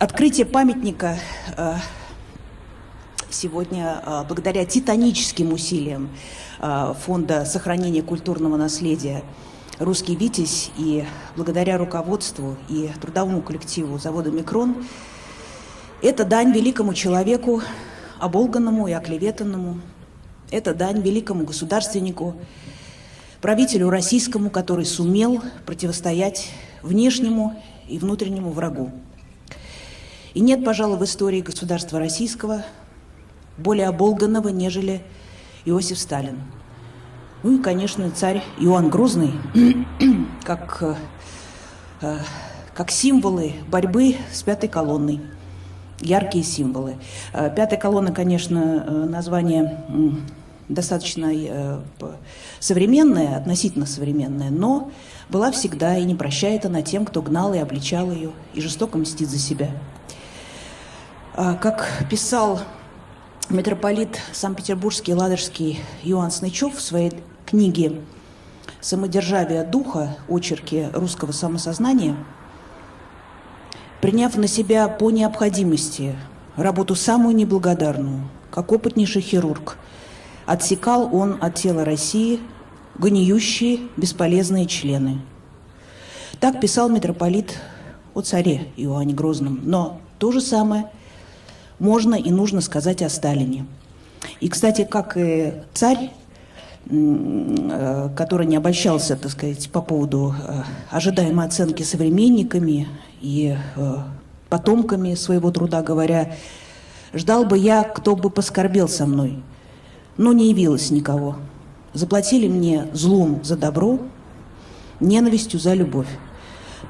Открытие памятника сегодня, благодаря титаническим усилиям Фонда сохранения культурного наследия «Русский Витязь» и благодаря руководству и трудовому коллективу завода «Микрон», это дань великому человеку, оболганному и оклеветанному, это дань великому государственнику, правителю российскому, который сумел противостоять внешнему и внутреннему врагу. И нет, пожалуй, в истории государства российского более оболганного, нежели Иосиф Сталин. Ну и, конечно, царь Иоанн Грозный, как символы борьбы с пятой колонной, яркие символы. Пятая колонна, конечно, название достаточно современная, относительно современная, но была всегда и не прощает она тем, кто гнал и обличал ее, и жестоко мстит за себя. Как писал митрополит Санкт-Петербургский и Ладожский Иоанн Снычев в своей книге «Самодержавие духа. Очерки русского самосознания», приняв на себя по необходимости работу самую неблагодарную, как опытнейший хирург, отсекал он от тела России гниющие, бесполезные члены. Так писал митрополит о царе Иоанне Грозном. Но то же самое можно и нужно сказать о Сталине. И, кстати, как и царь, который не обольщался, так сказать, по поводу ожидаемой оценки современниками и потомками своего труда, говоря: «Ждал бы я, кто бы поскорбел со мной, но не явилось никого. Заплатили мне злом за добро, ненавистью за любовь».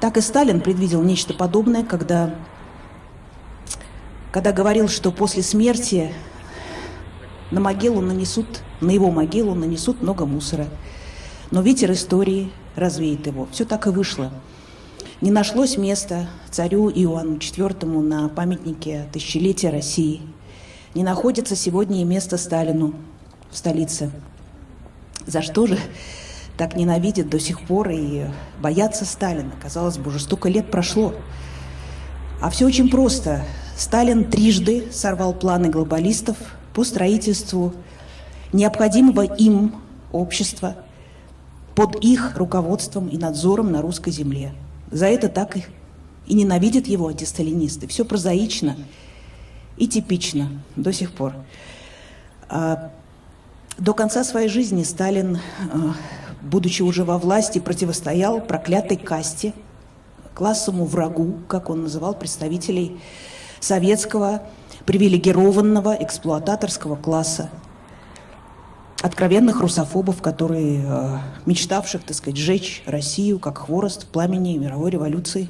Так и Сталин предвидел нечто подобное, когда говорил, что после смерти на его могилу нанесут много мусора, но ветер истории развеет его. Все так и вышло. Не нашлось места царю Иоанну IV на памятнике тысячелетия России. Не находится сегодня и место Сталину в столице. За что же так ненавидят до сих пор и боятся Сталина? Казалось бы, уже столько лет прошло. А все очень просто. Сталин трижды сорвал планы глобалистов по строительству необходимого им общества под их руководством и надзором на русской земле. За это так и ненавидят его антисталинисты. Все прозаично и типично до сих пор. До конца своей жизни Сталин, будучи уже во власти, противостоял проклятой касте, классовому врагу, как он называл представителей советского привилегированного эксплуататорского класса, откровенных русофобов, которые мечтавших, так сказать, сжечь Россию как хворост в пламени мировой революции.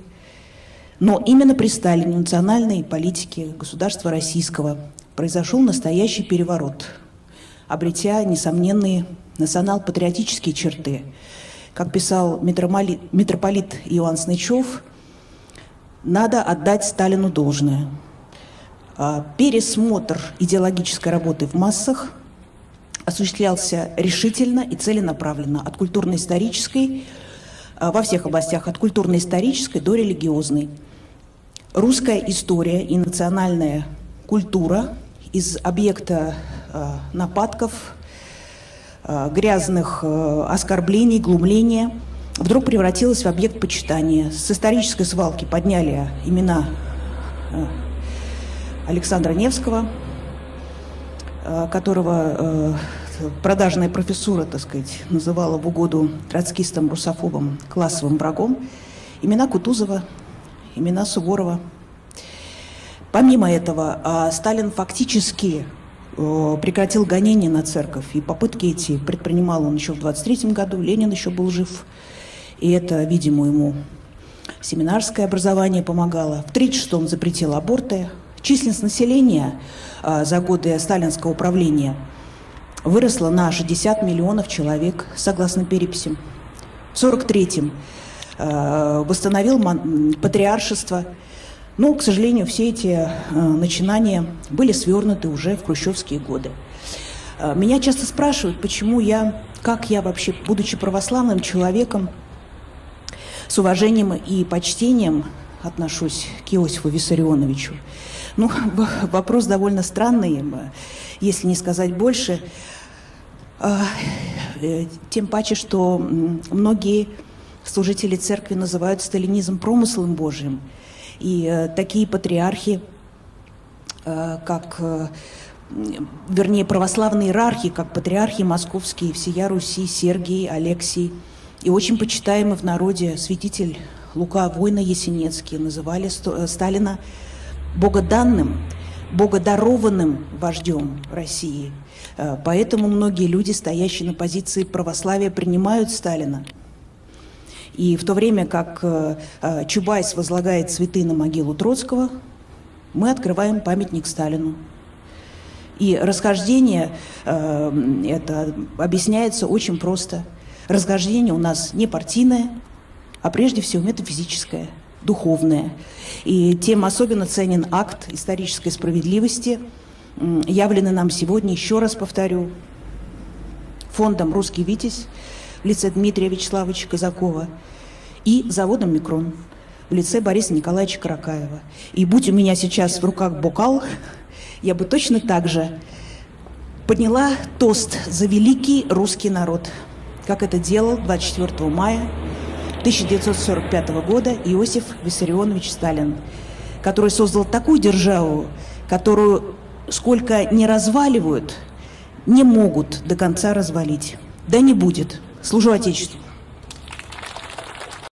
Но именно при Сталине в национальной политике государства российского произошел настоящий переворот, обретя несомненные национал-патриотические черты. Как писал митрополит Иоанн Снычев, надо отдать Сталину должное. Пересмотр идеологической работы в массах осуществлялся решительно и целенаправленно от культурно-исторической, во всех областях, от культурно-исторической до религиозной. Русская история и национальная культура из объекта нападков, грязных оскорблений, глумления вдруг превратилась в объект почитания. С исторической свалки подняли имена Александра Невского, которого продажная профессура, так сказать, называла в угоду троцкистам, русофобам, классовым врагом, имена Кутузова, имена Суворова. Помимо этого, Сталин фактически прекратил гонения на церковь, и попытки эти предпринимал он еще в 1923 году, Ленин еще был жив, и это, видимо, ему семинарское образование помогало. В 1936-м запретил аборты. Численность населения за годы сталинского правления выросла на 60 миллионов человек, согласно переписям. В 1943-м восстановил патриаршество. Но, к сожалению, все эти начинания были свернуты уже в хрущевские годы. Меня часто спрашивают, почему как я вообще, будучи православным человеком, с уважением и почтением отношусь к Иосифу Виссарионовичу. Ну, вопрос довольно странный, если не сказать больше. Тем паче, что многие служители церкви называют сталинизм промыслом Божьим. И такие патриархи, вернее, православные иерархи, как патриархи московские, всея Руси, Сергий, Алексий, и очень почитаемый в народе святитель Лука Войно-Ясенецкий называли Сталина богоданным, богодарованным вождем России. Поэтому многие люди, стоящие на позиции православия, принимают Сталина. И в то время как Чубайс возлагает цветы на могилу Троцкого, мы открываем памятник Сталину. И расхождение это объясняется очень просто. Расхождение у нас не партийное, а прежде всего метафизическое, духовное. И тем особенно ценен акт исторической справедливости, явленный нам сегодня, еще раз повторю, фондом «Русский Витязь» в лице Дмитрия Вячеславовича Казакова и заводом «Микрон» в лице Бориса Николаевича Каракаева. И будь у меня сейчас в руках бокал, я бы точно так же подняла тост за великий русский народ, как это делал 24 мая 1945 года Иосиф Виссарионович Сталин, который создал такую державу, которую, сколько не разваливают, не могут до конца развалить. Да не будет. Служу Отечеству.